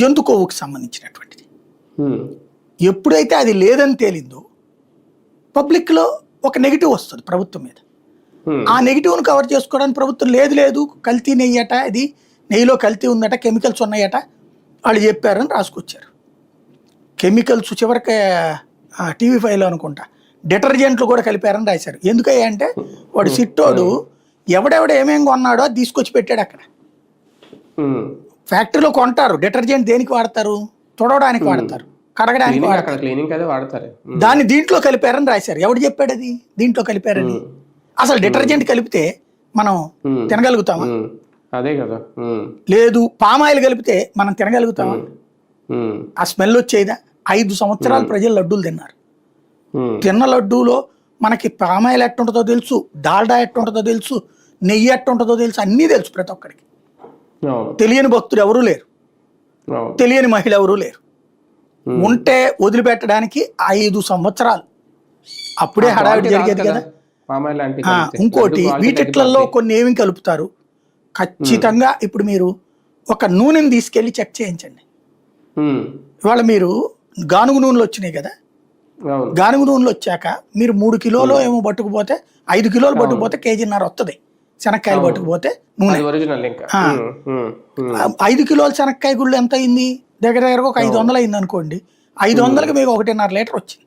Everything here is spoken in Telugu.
జంతు కొవ్వుకు సంబంధించినటువంటిది. ఎప్పుడైతే అది లేదని తేలిందో పబ్లిక్లో ఒక నెగిటివ్ వస్తుంది ప్రభుత్వం మీద. ఆ నెగిటివ్ను కవర్ చేసుకోవడానికి ప్రభుత్వం లేదు కల్తీ నెయ్యి అట, ఇది నెయ్యిలో కల్తీ ఉందట, కెమికల్స్ ఉన్నాయట వాళ్ళు చెప్పారని రాసుకొచ్చారు. కెమికల్స్ చివరికి TV5లో అనుకుంటా డిటర్జెంట్లు కూడా కలిపారని రాశారు. ఎందుకయ్యా అంటే వాడు సిట్టోడు ఎవడెవడ ఏమేమి కొన్నాడో అది తీసుకొచ్చి పెట్టాడు అక్కడ. ఫ్యాక్టరీలో కొంటారు డిటర్జెంట్, దేనికి వాడతారు? తుడవడానికి వాడతారు, కడగడానికి వాడతారు. దాన్ని దీంట్లో కలిపారని రాశారు. ఎవడు చెప్పాడు అది దీంట్లో కలిపారని? అసలు డిటర్జెంట్ కలిపితే మనం తినగలుగుతామా? అదే కదా. లేదు పామాయిల్ కలిపితే మనం తినగలుగుతామా? ఆ స్మెల్ వచ్చేదా? 5 సంవత్సరాలు ప్రజలు లడ్డూలు తిన్నారు. తిన్న లడ్డూలో మనకి పామాయిల్ ఎట్టుంటుందో తెలుసు, డాల్డా ఎట్టుంటుందో తెలుసు, నెయ్యి ఎట్టుంటుందో తెలుసు, అన్నీ తెలుసు ప్రతి ఒక్కరికి. తెలియని భక్తులు ఎవరూ లేరు, తెలియని మహిళ ఎవరూ లేరు. ఉంటే వదిలిపెట్టడానికి 5 సంవత్సరాలు అప్పుడే హడావిడి జరిగేది కదా. ఇంకోటి వీటిట్లలో కొన్ని ఏమి కలుపుతారు ఖచ్చితంగా. ఇప్పుడు మీరు ఒక నూనెని తీసుకెళ్లి చెక్ చేయించండి. ఇవాళ మీరు గానుగు నూనెలు వచ్చినాయి కదా, గానుగు నూనెలు వచ్చాక మీరు 3 కిలోలు ఏమో పట్టుకుపోతే 5 కిలోలు పట్టుకుపోతే 1.5 కేజీ వస్తుంది. శనక్కాయలు పట్టుకుపోతే నూనె 5 కిలోల శనక్కాయ గుళ్ళు ఎంత అయింది? దగ్గర ఒక 500 అయింది అనుకోండి. 500కి మీకు 1.5 లీటర్ వచ్చింది.